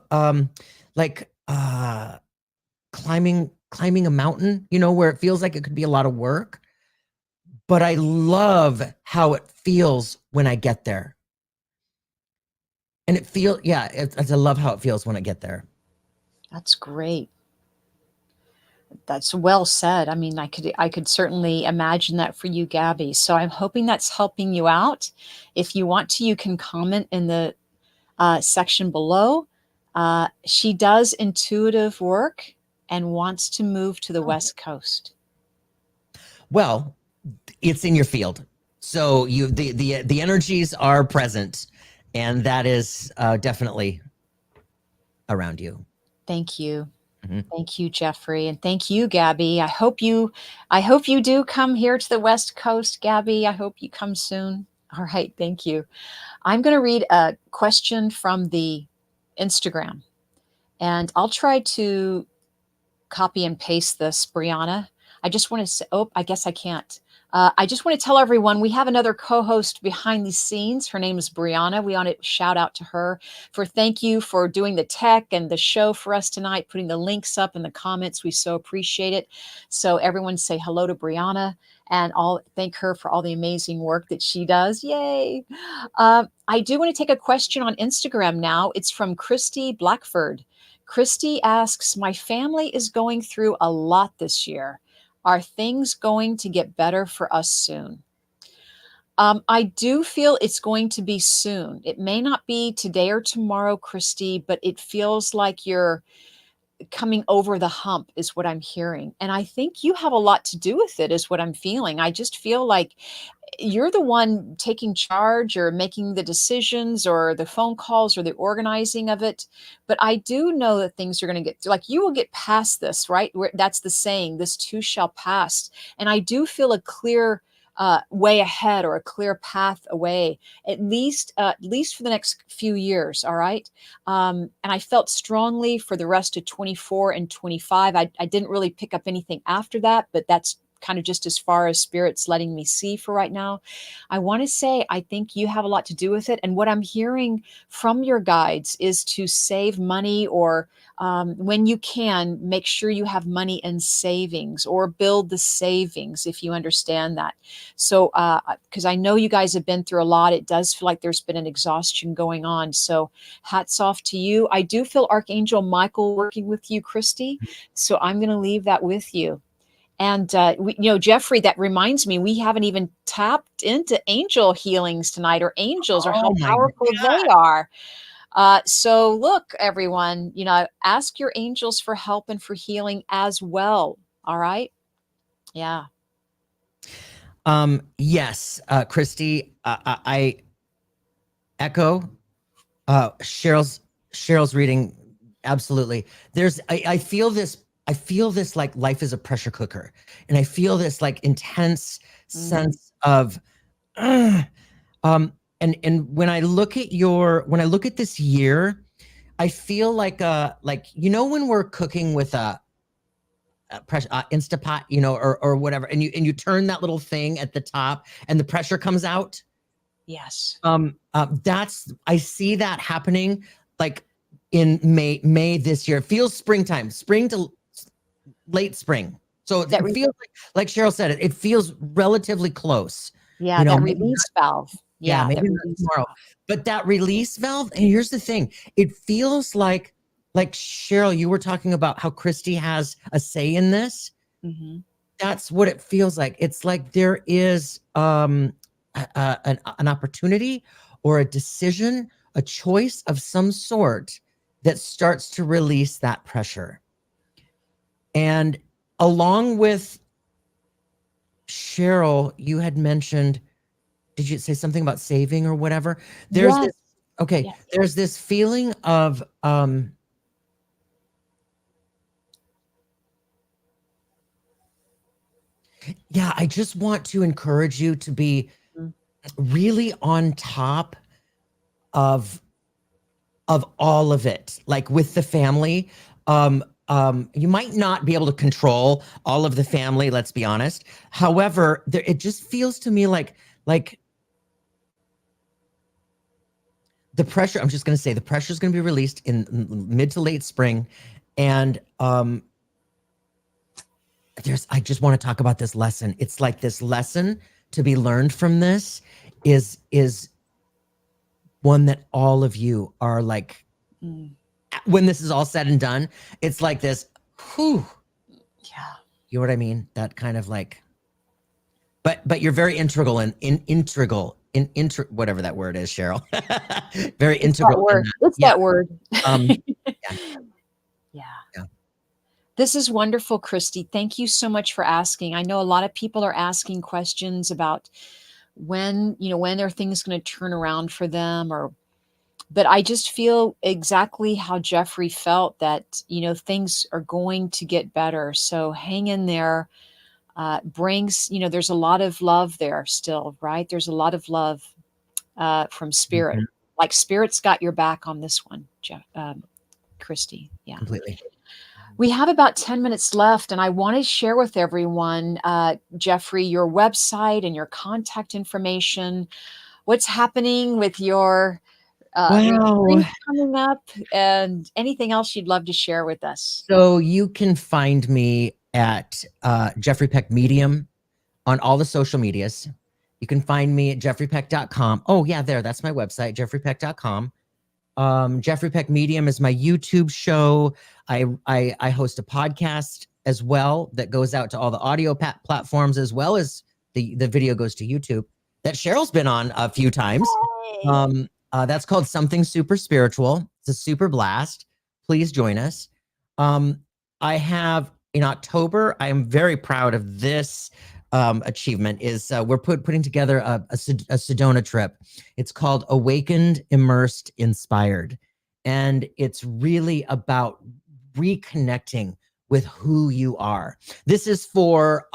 like climbing a mountain, you know, where it feels like it could be a lot of work, but I love how it feels when I get there. And it feels, yeah, I love how it feels when I get there. That's great. That's well said. I mean, I could certainly imagine that for you, Gabby. So I'm hoping that's helping you out. If you want to, you can comment in the section below. She does intuitive work and wants to move to the West Coast. Well, it's in your field, so you the energies are present, and that is definitely around you. Thank you. Mm-hmm. Thank you, Jeffrey, and thank you, Gabby. I hope you do come here to the West Coast, Gabby. I hope you come soon. All right, thank you. I'm going to read a question from the Instagram, and I'll try to copy and paste this, Brianna. I just want to say, oh, I guess I can't. I just want to tell everyone we have another co-host behind the scenes. Her name is Brianna. We want to shout out to her for thank you for doing the tech and the show for us tonight, putting the links up in the comments. We so appreciate it. So everyone say hello to Brianna, and I'll thank her for all the amazing work that she does. Yay. I do want to take a question on Instagram now. It's from Christy Blackford. Christy asks, my family is going through a lot this year. Are things going to get better for us soon? I do feel it's going to be soon. It may not be today or tomorrow, Christy, but it feels like you're coming over the hump is what I'm hearing. And I think you have a lot to do with it is what I'm feeling. I just feel like you're the one taking charge or making the decisions or the phone calls or the organizing of it. But I do know that things are going to get like you will get past this, right? That's the saying, this too shall pass. And I do feel a clear way ahead or a clear path away, at least for the next few years. All right. And I felt strongly for the rest of 24 and 25. I didn't really pick up anything after that, but that's kind of just as far as spirit's letting me see for right now. I want to say, I think you have a lot to do with it. And what I'm hearing from your guides is to save money or when you can, make sure you have money in savings or build the savings if you understand that. So, because I know you guys have been through a lot, it does feel like there's been an exhaustion going on. So hats off to you. I do feel Archangel Michael working with you, Christy. So I'm going to leave that with you. And, Jeffrey, that reminds me, we haven't even tapped into angel healings tonight or angels or how powerful they are. So look, everyone, ask your angels for help and for healing as well. All right. Yeah. Yes, Christy, I echo Cheryl's reading. Absolutely. I feel this like life is a pressure cooker, and I feel this like intense sense of and when I look at this year, I feel like when we're cooking with a pressure Instapot, or whatever, and you turn that little thing at the top and the pressure comes out. Yes. I see that happening like in May this year. It feels spring to late spring. So it feels like Cheryl said, it feels relatively close. Yeah, that release valve. Yeah, maybe not tomorrow. But that release valve, and here's the thing, it feels like Cheryl, you were talking about how Christy has a say in this. Mm-hmm. That's what it feels like. It's like there is an opportunity or a decision, a choice of some sort that starts to release that pressure. And along with Cheryl, you had mentioned, did you say something about saving or whatever? There's this, okay. Yes. There's this feeling of, Yeah, I just want to encourage you to be Mm. really on top of all of it, like with the family. You might not be able to control all of the family, let's be honest. However, it just feels to me like the pressure, I'm just going to say the pressure is going to be released in mid to late spring. And I just want to talk about this lesson. It's like this lesson to be learned from this is one that all of you are like, when this is all said and done, it's like this, whew. Yeah. You know what I mean? That kind of like, but you're very integral whatever that word is, Cheryl. Very It's that integral in word. that. It's Yeah. that word. Yeah. Yeah. Yeah. This is wonderful, Christy. Thank you so much for asking. I know a lot of people are asking questions about when are things going to turn around for them, but I just feel exactly how Jeffrey felt, that, things are going to get better. So hang in there. There's a lot of love there still, right? There's a lot of love from Spirit. Mhm. Like Spirit's got your back on this one, Christy. Yeah. Completely. We have about 10 minutes left, and I want to share with everyone, Jeffrey, your website and your contact information. What's happening with your Wow. retreat coming up, and anything else you'd love to share with us? So you can find me at Jeffrey Peck Medium on all the social medias. You can find me at jeffreypeck.com. Oh, yeah, that's my website, jeffreypeck.com. Jeffrey Peck Medium is my YouTube show. I host a podcast as well that goes out to all the audio platforms, as well as the video goes to YouTube, that Cheryl's been on a few times. That's called Something Super Spiritual. It's a super blast. Please join us. I have in October, I am very proud of this achievement, is we're putting together a Sedona trip. It's called Awakened, Immersed, Inspired. And it's really about reconnecting with who you are. This is for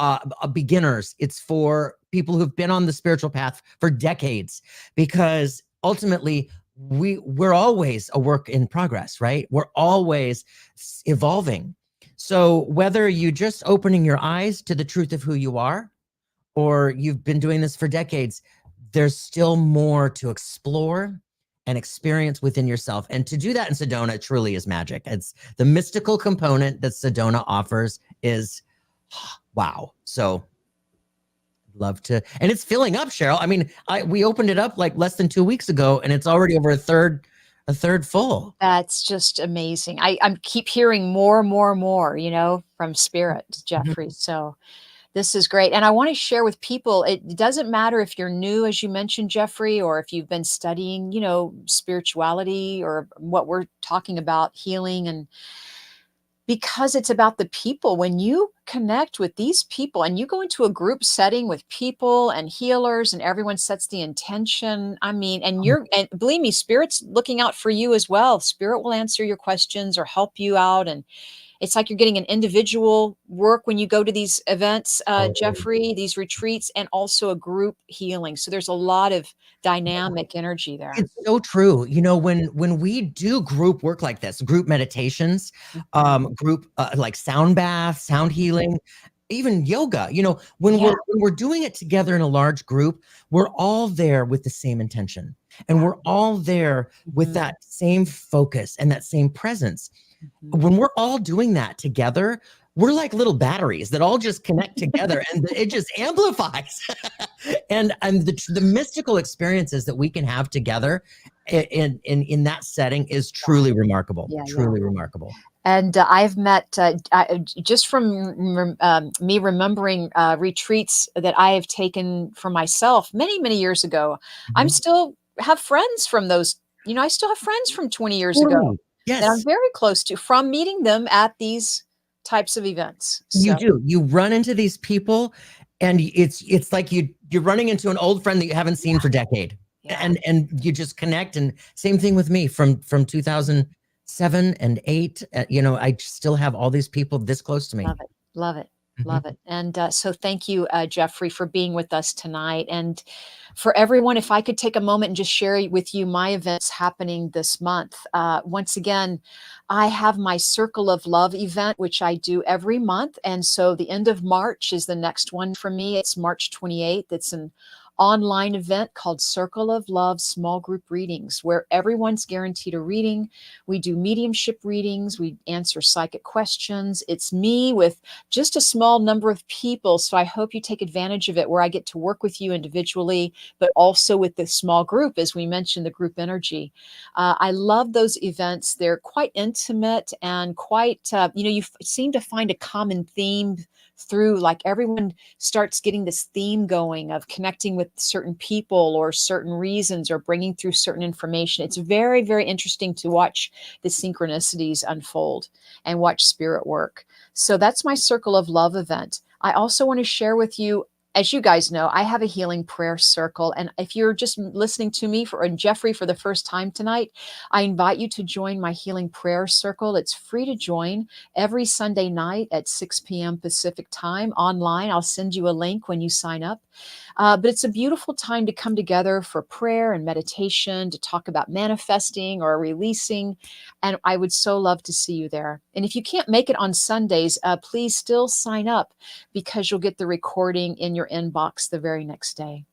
beginners. It's for people who've been on the spiritual path for decades, because ultimately we're always a work in progress, right? We're always evolving. So whether you just opening your eyes to the truth of who you are, or you've been doing this for decades, there's still more to explore and experience within yourself. And to do that in Sedona truly is magic. It's the mystical component that Sedona offers is wow. So love to, and it's filling up, Cheryl. I mean, we opened it up like less than 2 weeks ago, and it's already over a third full. That's just amazing. I'm keep hearing more, from Spirit, Jeffrey. So this is great. And I want to share with people, it doesn't matter if you're new, as you mentioned, Jeffrey, or if you've been studying, spirituality, or what we're talking about, healing, and because it's about the people. When you connect with these people and you go into a group setting with people and healers, and everyone sets the intention, and believe me, Spirit's looking out for you as well. Spirit will answer your questions or help you out. And it's like you're getting an individual work when you go to these events, Jeffrey, these retreats, and also a group healing. So there's a lot of dynamic energy there. It's so true. When we do group work like this, group meditations, group like sound bath, sound healing, even yoga, when we're doing it together in a large group, we're all there with the same intention, and we're all there with that same focus and that same presence. When we're all doing that together, we're like little batteries that all just connect together, and it just amplifies. and the mystical experiences that we can have together in that setting is truly remarkable. Truly remarkable. And I've met, just from me remembering retreats that I have taken for myself many, many years ago. I'm still have friends from those. I still have friends from 20 years ago that I'm very close to, from meeting them at these types of events. You do. You run into these people, and it's like you're running into an old friend that you haven't seen for a decade. And you just connect. And same thing with me from 2007 and 8. I still have all these people this close to me. Love it. Mhm. Love it. And so thank you, Jeffrey, for being with us tonight. And for everyone, if I could take a moment and just share with you my events happening this month. Once again, I have my Circle of Love event, which I do every month. And so the end of March is the next one for me. It's March 28th. It's an online event called Circle of Love Small Group Readings, where everyone's guaranteed a reading. We do mediumship readings, we answer psychic questions. It's me with just a small number of people. So I hope you take advantage of it, where I get to work with you individually, but also with the small group, as we mentioned, the group energy. I love those events. They're quite intimate and quite, you seem to find a common theme through, like everyone starts getting this theme going of connecting with certain people or certain reasons or bringing through certain information. It's very, very interesting to watch the synchronicities unfold and watch spirit work. So that's my Circle of Love event. I also want to share with you, as you guys know, I have a healing prayer circle. And if you're just listening to me and Jeffrey for the first time tonight, I invite you to join my healing prayer circle. It's free to join every Sunday night at 6 p.m. Pacific time online. I'll send you a link when you sign up. But it's a beautiful time to come together for prayer and meditation, to talk about manifesting or releasing. And I would so love to see you there. And if you can't make it on Sundays, please still sign up, because you'll get the recording in your inbox the very next day.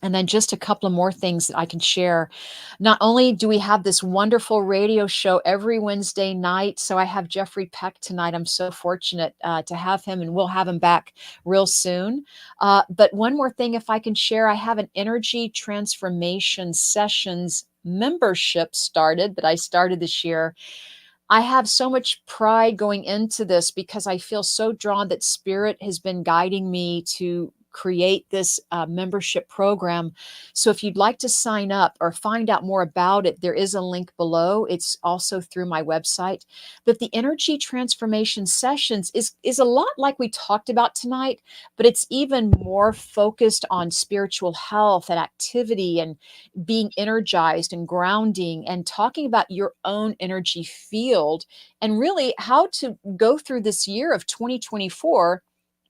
And then just a couple of more things that I can share. Not only do we have this wonderful radio show every Wednesday night, so I have Jeffrey Peck tonight. I'm so fortunate to have him, and we'll have him back real soon. But one more thing, if I can share, I have an energy transformation sessions membership started that I started this year. I have so much pride going into this, because I feel so drawn that Spirit has been guiding me to create this membership program. So if you'd like to sign up or find out more about it, there is a link below. It's also through my website. But the energy transformation sessions is a lot like we talked about tonight, but it's even more focused on spiritual health and activity and being energized and grounding and talking about your own energy field, and really how to go through this year of 2024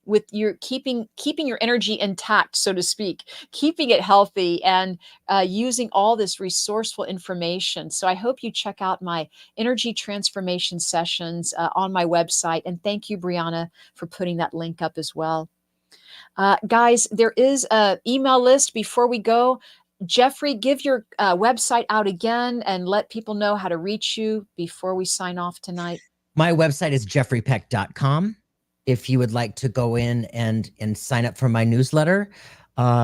with your keeping your energy intact, so to speak, keeping it healthy, and using all this resourceful information. So I hope you check out my energy transformation sessions on my website. And thank you, Brianna, for putting that link up as well. Guys, there is an email list before we go. Jeffrey, give your website out again and let people know how to reach you before we sign off tonight. My website is jeffreypeck.com. If you would like to go in and sign up for my newsletter,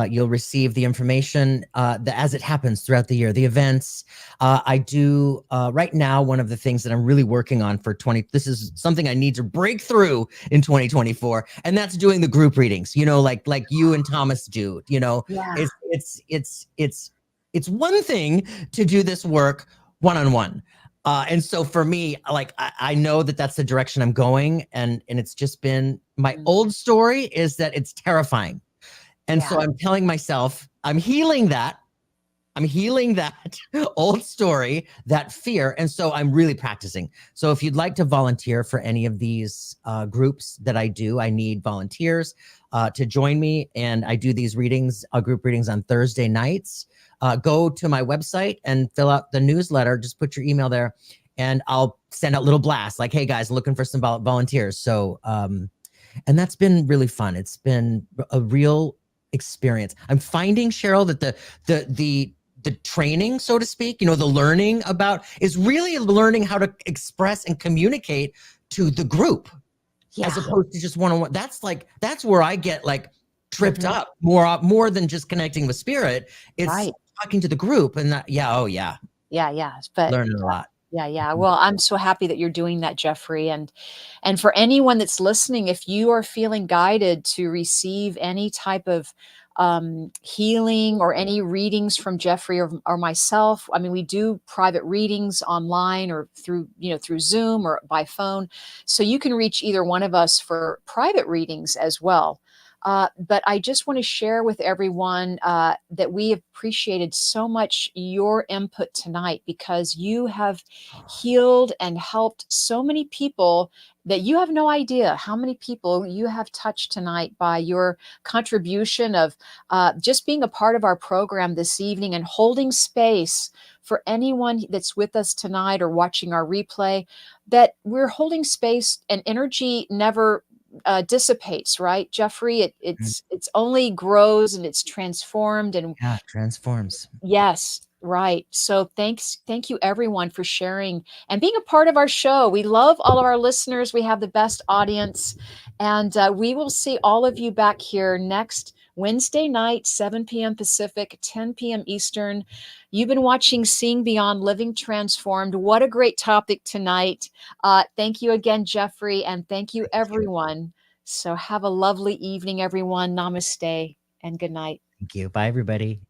you'll receive the information as it happens throughout the year, the events. I do right now, one of the things that I'm really working on for this is something I need to break through in 2024, and that's doing the group readings, like you and Thomas do. Yeah. It's one thing to do this work one-on-one. And so for me, like, I know that that's the direction I'm going. And it's just been, my old story is that it's terrifying. And so I'm telling myself, I'm healing that old story, that fear. And so I'm really practicing. So if you'd like to volunteer for any of these groups that I do, I need volunteers to join me. And I do these readings, group readings on Thursday nights. Go to my website and fill out the newsletter. Just put your email there and I'll send out little blasts like, hey guys, looking for some volunteers. So, and that's been really fun. It's been a real experience. I'm finding, Cheryl, that the training, so to speak, the learning about is really learning how to express and communicate to the group as opposed to just one-on-one. That's where I get like tripped up more than just connecting with spirit. It's talking to the group and that, but learning a lot. Well, I'm so happy that you're doing that, Jeffrey. And for anyone that's listening, if you are feeling guided to receive any type of healing or any readings from Jeffrey or myself, I mean, we do private readings online or through Zoom or by phone. So you can reach either one of us for private readings as well. But I just want to share with everyone that we appreciated so much your input tonight, because you have healed and helped so many people that you have no idea how many people you have touched tonight by your contribution of just being a part of our program this evening and holding space for anyone that's with us tonight or watching our replay, that we're holding space and energy never dissipates, right, Jeffrey? It's only grows and it's transformed. And Yeah, transforms. yes, right. So thank you everyone for sharing and being a part of our show. We love all of our listeners. We have the best audience, and we will see all of you back here next Wednesday night, 7 p.m. Pacific, 10 p.m. Eastern. You've been watching Seeing Beyond Living Transformed. What a great topic tonight. Thank you again, Jeffrey, and thank you, everyone. So have a lovely evening, everyone. Namaste and good night. Thank you. Bye, everybody.